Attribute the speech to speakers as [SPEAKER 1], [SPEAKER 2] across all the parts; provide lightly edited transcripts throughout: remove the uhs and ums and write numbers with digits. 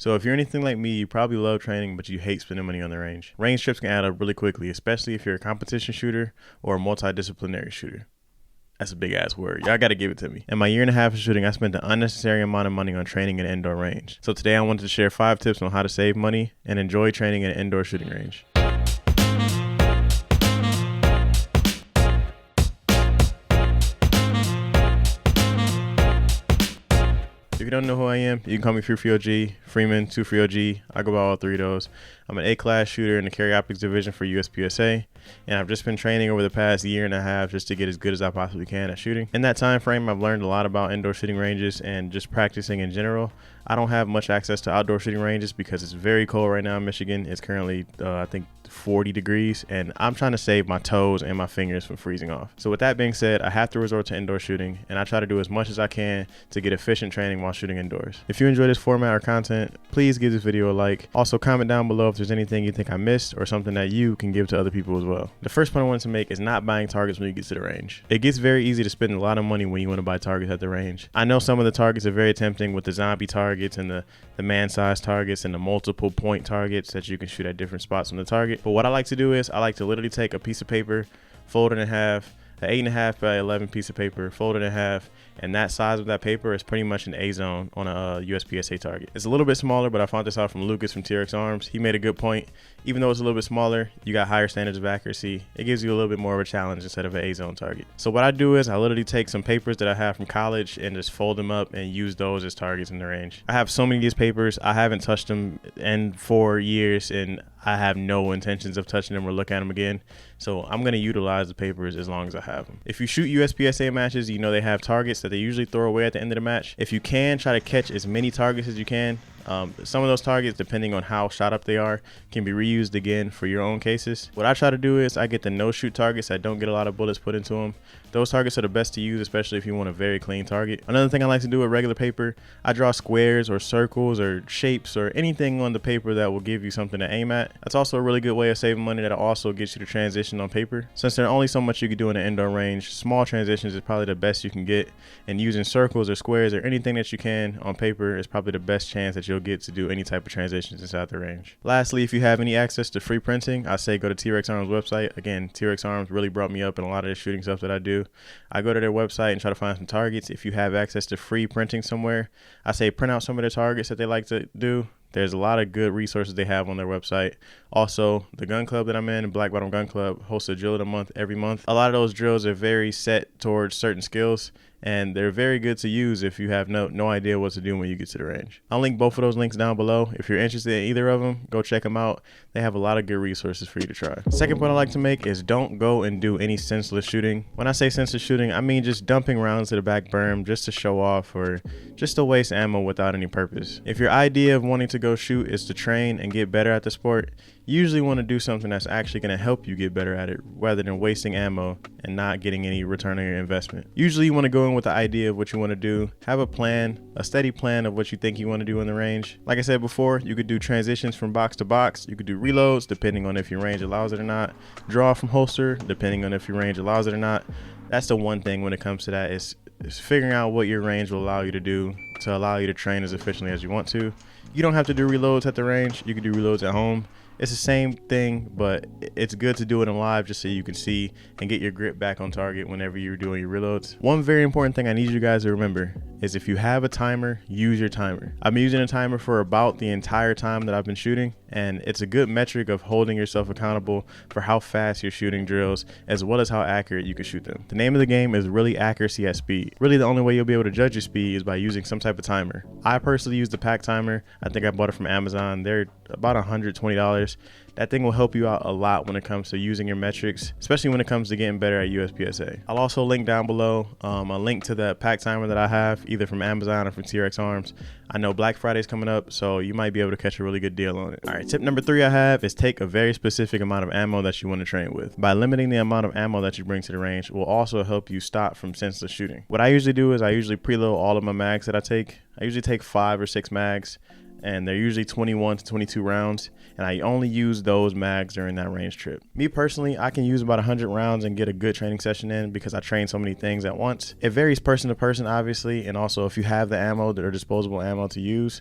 [SPEAKER 1] So if you're anything like me, you probably love training, but you hate spending money on the range. Range trips can add up really quickly, especially if you're a competition shooter or a multidisciplinary shooter. That's a big ass word. Y'all got to give it to me. In my year and a half of shooting, I spent an unnecessary amount of money on training in an indoor range. So today I wanted to share 5 tips on how to save money and enjoy training in an indoor shooting range. If you don't know who I am, you can call me Free OG, Freeman, 2 Free OG. I go by all 3 of those. I'm an A-class shooter in the carry optics division for USPSA, and I've just been training over the past year and a half just to get as good as I possibly can at shooting. In that time frame, I've learned a lot about indoor shooting ranges and just practicing in general. I don't have much access to outdoor shooting ranges because it's very cold right now in Michigan. It's currently, I think, 40 degrees, and I'm trying to save my toes and my fingers from freezing off. So with that being said, I have to resort to indoor shooting, and I try to do as much as I can to get efficient training while shooting indoors. If you enjoy this format or content, please give this video a like. Also, comment down below if there's anything you think I missed or something that you can give to other people as well. The first point I wanted to make is not buying targets when you get to the range. It gets very easy to spend a lot of money when you want to buy targets at the range. I know some of the targets are very tempting with the zombie targets and the man-sized targets and the multiple point targets that you can shoot at different spots on the target. But what I like to do is I like to literally take a piece of paper, fold it in half, an 8.5 by 11 piece of paper, fold it in half, and that size of that paper is pretty much an A zone on a USPSA target. It's a little bit smaller, but I found this out from Lucas from TRX Arms. He made a good point. Even though it's a little bit smaller, you got higher standards of accuracy. It gives you a little bit more of a challenge instead of an A zone target. So what I do is I literally take some papers that I have from college and just fold them up and use those as targets in the range. I have so many of these papers. I haven't touched them in 4 years, and I have no intentions of touching them or look at them again. So I'm going to utilize the papers as long as I have them. If you shoot USPSA matches, you know they have targets that they usually throw away at the end of the match. If you can, try to catch as many targets as you can. Some of those targets, depending on how shot up they are, can be reused again for your own cases. What I try to do is I get the no-shoot targets that don't get a lot of bullets put into them. Those targets are the best to use, especially if you want a very clean target. Another thing I like to do with regular paper, I draw squares or circles or shapes or anything on the paper that will give you something to aim at. That's also a really good way of saving money that also gets you to transition on paper. Since there's only so much you can do in an indoor range, small transitions is probably the best you can get, and using circles or squares or anything that you can on paper is probably the best chance that you'll get to do any type of transitions inside the range. Lastly, if you have any access to free printing, I say go to TRX Arms website. Again, TRX Arms really brought me up in a lot of the shooting stuff that I do. I go to their website and try to find some targets. If you have access to free printing somewhere, I say print out some of the targets that they like to do. There's a lot of good resources they have on their website. Also, the gun club that I'm in, Black Bottom Gun Club, hosts a drill of the month every month. A lot of those drills are very set towards certain skills, and they're very good to use if you have no idea what to do when you get to the range. I'll link both of those links down below. If you're interested in either of them, go check them out. They have a lot of good resources for you to try. Second point I like to make is don't go and do any senseless shooting. When I say senseless shooting, I mean just dumping rounds to the back berm just to show off or just to waste ammo without any purpose. If your idea of wanting to go shoot is to train and get better at the sport, you usually want to do something that's actually going to help you get better at it rather than wasting ammo and not getting any return on your investment. Usually you want to go in with the idea of what you want to do, have a plan, a steady plan of what you think you want to do in the range. Like I said before, you could do transitions from box to box. You could do reloads depending on if your range allows it or not. Draw from holster depending on if your range allows it or not. That's the one thing when it comes to that is figuring out what your range will allow you to do to allow you to train as efficiently as you want to. You don't have to do reloads at the range. You can do reloads at home. It's the same thing, but it's good to do it in live just so you can see and get your grip back on target whenever you're doing your reloads. One very important thing I need you guys to remember is if you have a timer, use your timer. I've been using a timer for about the entire time that I've been shooting, and it's a good metric of holding yourself accountable for how fast you're shooting drills as well as how accurate you can shoot them. The name of the game is really accuracy at speed. Really the only way you'll be able to judge your speed is by using some type of timer. I personally use the pack timer. I think I bought it from Amazon. They're about $120. That thing will help you out a lot when it comes to using your metrics, especially when it comes to getting better at USPSA. I'll also link down below a link to the pack timer that I have either from Amazon or from TRX Arms. I know Black Friday's coming up, so you might be able to catch a really good deal on it. All right, tip number 3 I have is take a very specific amount of ammo that you want to train with. By limiting the amount of ammo that you bring to the range will also help you stop from senseless shooting. What I usually do is I usually preload all of my mags that I take. I usually take 5 or 6 mags, and they're usually 21 to 22 rounds, and I only use those mags during that range trip. Me personally, I can use about 100 rounds and get a good training session in because I train so many things at once. It varies person to person, obviously, and also if you have the ammo or disposable ammo to use,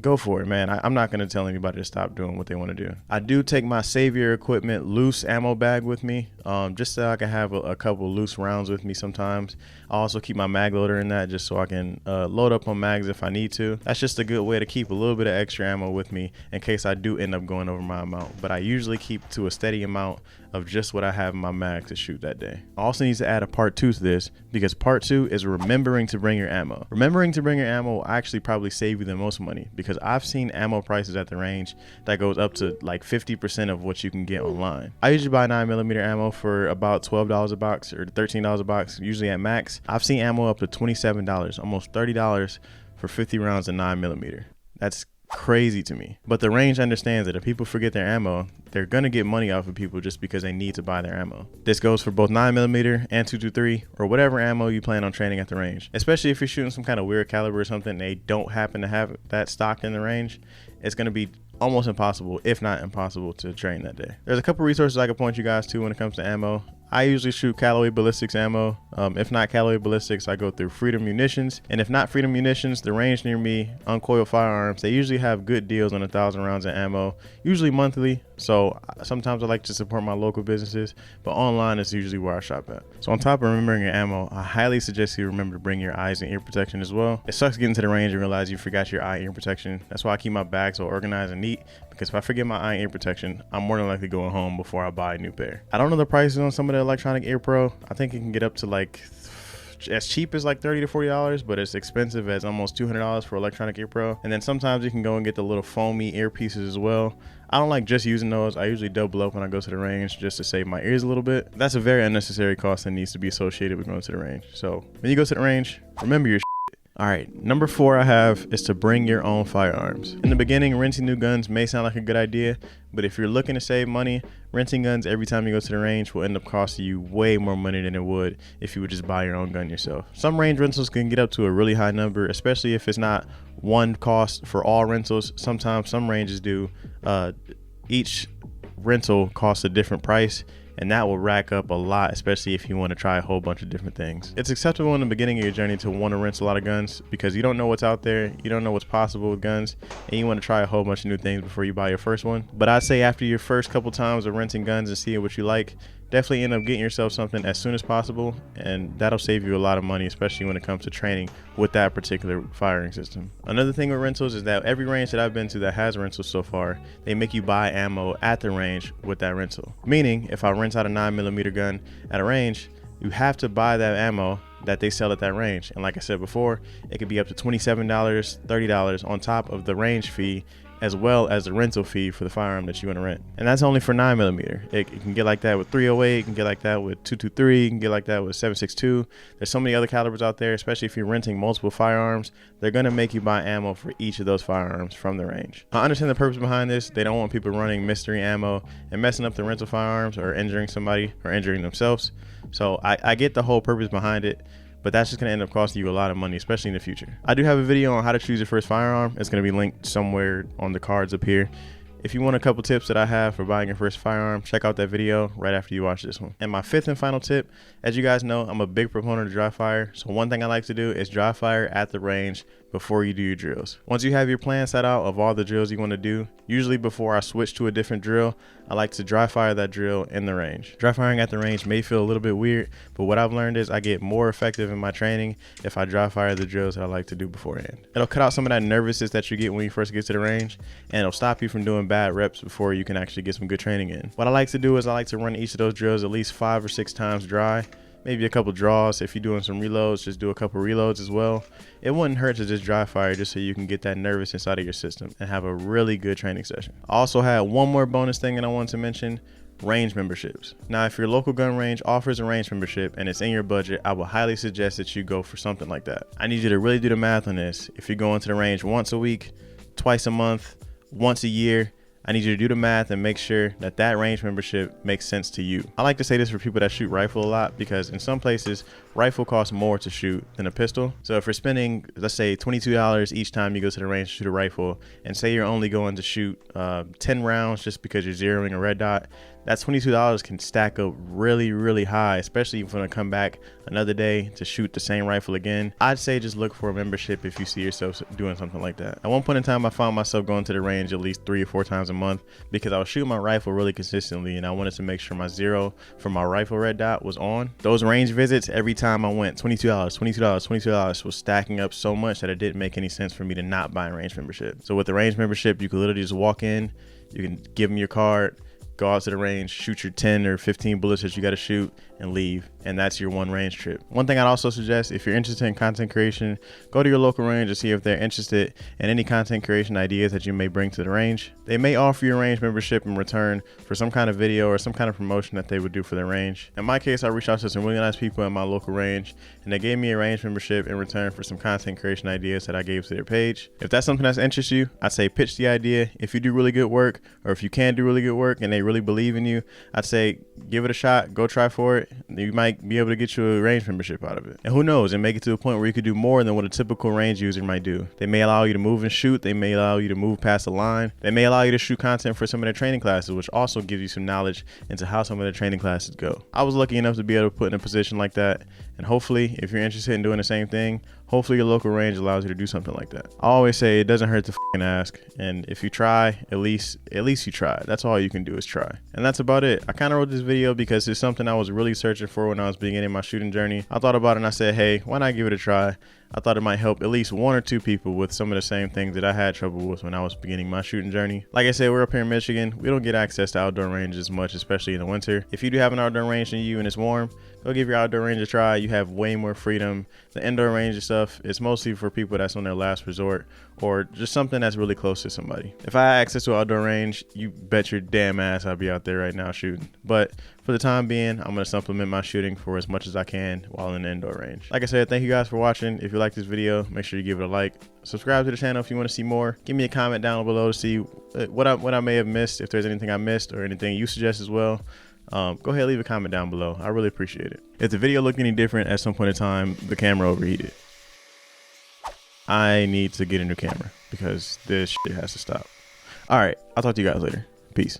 [SPEAKER 1] go for it, man. I'm not going to tell anybody to stop doing what they want to do. I do take my Savior equipment loose ammo bag with me, just so I can have a couple loose rounds with me sometimes. I also keep my mag loader in that just so I can load up on mags if I need to. That's just a good way to keep a little bit of extra ammo with me in case I do end up going over my amount. But I usually keep to a steady amount of just what I have in my mag to shoot that day. I also need to add a part 2 to this, because part 2 is remembering to bring your ammo. Remembering to bring your ammo will actually probably save you the most money, because I've seen ammo prices at the range that goes up to like 50% of what you can get online. I usually buy 9mm ammo for about $12 a box or $13 a box, usually at max. I've seen ammo up to $27, almost $30 for 50 rounds of 9mm. That's crazy to me. But the range understands that if people forget their ammo, they're gonna get money off of people just because they need to buy their ammo. This goes for both 9mm and 223 or whatever ammo you plan on training at the range. Especially if you're shooting some kind of weird caliber or something, they don't happen to have that stocked in the range, it's gonna be almost impossible, if not impossible, to train that day. There's a couple resources I can point you guys to when it comes to ammo. I usually shoot Callaway ballistics ammo. If not Callaway ballistics, I go through Freedom munitions. And if not Freedom munitions, the range near me, Uncoil Firearms, they usually have good deals on 1,000 rounds of ammo, usually monthly. So sometimes I like to support my local businesses, but online is usually where I shop at. So on top of remembering your ammo, I highly suggest you remember to bring your eyes and ear protection as well. It sucks getting to the range and realize you forgot your eye and ear protection. That's why I keep my bag so organized and neat, because if I forget my eye and ear protection, I'm more than likely going home before I buy a new pair. I don't know the prices on some of the electronic ear pro. I think it can get up to like as cheap as like $30 to $40, but it's expensive as almost $200 for electronic ear pro. And then sometimes you can go and get the little foamy earpieces as well. I don't like just using those. I usually double up when I go to the range just to save my ears a little bit. That's a very unnecessary cost that needs to be associated with going to the range. So when you go to the range, remember your All right, number 4 I have is to bring your own firearms. In the beginning, renting new guns may sound like a good idea, but if you're looking to save money, renting guns every time you go to the range will end up costing you way more money than it would if you would just buy your own gun yourself. Some range rentals can get up to a really high number, especially if it's not one cost for all rentals. Sometimes some ranges do. Each rental costs a different price, and that will rack up a lot, especially if you want to try a whole bunch of different things. It's acceptable in the beginning of your journey to want to rent a lot of guns because you don't know what's out there, you don't know what's possible with guns, and you want to try a whole bunch of new things before you buy your first one. But I'd say after your first couple times of renting guns and seeing what you like, definitely end up getting yourself something as soon as possible, and that'll save you a lot of money, especially when it comes to training with that particular firing system. Another thing with rentals is that every range that I've been to that has rentals so far, they make you buy ammo at the range with that rental. Meaning, if I rent out a 9mm gun at a range, you have to buy that ammo that they sell at that range. And like I said before, it could be up to $27, $30 on top of the range fee, as well as the rental fee for the firearm that you want to rent. And that's only for 9mm. It can get like that with 308, it can get like that with 223, it can get like that with 7.62. There's so many other calibers out there, especially if you're renting multiple firearms, they're gonna make you buy ammo for each of those firearms from the range. I understand the purpose behind this. They don't want people running mystery ammo and messing up the rental firearms or injuring somebody or injuring themselves. So I get the whole purpose behind it, but that's just going to end up costing you a lot of money, especially in the future. I do have a video on how to choose your first firearm. It's going to be linked somewhere on the cards up here. If you want a couple tips that I have for buying your first firearm, check out that video right after you watch this one. And my 5th and final tip, as you guys know, I'm a big proponent of dry fire. So one thing I like to do is dry fire at the range before you do your drills. Once you have your plan set out of all the drills you want to do, usually before I switch to a different drill, I like to dry fire that drill in the range. Dry firing at the range may feel a little bit weird, but what I've learned is I get more effective in my training if I dry fire the drills that I like to do beforehand. It'll cut out some of that nervousness that you get when you first get to the range, and it'll stop you from doing bad reps before you can actually get some good training in. What I like to do is I like to run each of those drills at least 5 or 6 times dry. Maybe a couple draws. If you're doing some reloads, just do a couple reloads as well. It wouldn't hurt to just dry fire just so you can get that nervousness out of your system and have a really good training session. I also had one more bonus thing that I wanted to mention: range memberships. Now, if your local gun range offers a range membership and it's in your budget, I would highly suggest that you go for something like that. I need you to really do the math on this. If you're going to the range once a week, twice a month, once a year, I need you to do the math and make sure that that range membership makes sense to you. I like to say this for people that shoot rifle a lot, because in some places, rifle costs more to shoot than a pistol. So if you're spending, let's say $22 each time you go to the range to shoot a rifle, and say you're only going to shoot 10 rounds just because you're zeroing a red dot, that $22 can stack up really high, especially if you want to come back another day to shoot the same rifle again. I'd say just look for a membership if you see yourself doing something like that. At one point in time, I found myself going to the range at least 3 or 4 times a month because I was shooting my rifle really consistently, and I wanted to make sure my zero for my rifle red dot was on. Those range visits, every time I went, $22 was stacking up so much that it didn't make any sense for me to not buy a range membership. So with the range membership, you can literally just walk in, you can give them your card, go out to the range, shoot your 10 or 15 bullets that you got to shoot, and leave. And that's your one range trip. One thing I'd also suggest, if you're interested in content creation, go to your local range and see if they're interested in any content creation ideas that you may bring to the range. They may offer you a range membership in return for some kind of video or some kind of promotion that they would do for their range. In my case, I reached out to some really nice people in my local range, and they gave me a range membership in return for some content creation ideas that I gave to their page. If that's something that interests you, I'd say pitch the idea. If you do really good work, or if you can do really good work and they really believe in you, I'd say give it a shot, go try for it. You might be able to get you a range membership out of it. And who knows, and make it to a point where you could do more than what a typical range user might do. They may allow you to move and shoot. They may allow you to move past the line. They may allow you to shoot content for some of their training classes, which also gives you some knowledge into how some of the training classes go. I was lucky enough to be able to put in a position like that. And hopefully, if you're interested in doing the same thing, hopefully your local range allows you to do something like that. I always say it doesn't hurt to ask. And if you try, at least you try. That's all you can do is try. And that's about it. I kind of wrote this video because it's something I was really searching for when I was beginning my shooting journey. I thought about it and I said, hey, why not give it a try? I thought it might help at least 1 or 2 people with some of the same things that I had trouble with when I was beginning my shooting journey. Like I said, we're up here in Michigan. We don't get access to outdoor ranges as much, especially in the winter. If you do have an outdoor range near you and it's warm, go give your outdoor range a try. You have way more freedom. The indoor range and stuff, it's mostly for people that's on their last resort or just something that's really close to somebody. If I had access to an outdoor range, you bet your damn ass I'd be out there right now shooting. But for the time being, I'm going to supplement my shooting for as much as I can while in the indoor range. Like I said, thank you guys for watching. If you like this video, make sure you give it a like. Subscribe to the channel if you want to see more. Give me a comment down below to see what I may have missed, if there's anything I missed or anything you suggest as well. Go ahead and leave a comment down below. I really appreciate it. If the video looked any different at some point in time, the camera overheated. I need to get a new camera because this shit has to stop. All right, I'll talk to you guys later. Peace.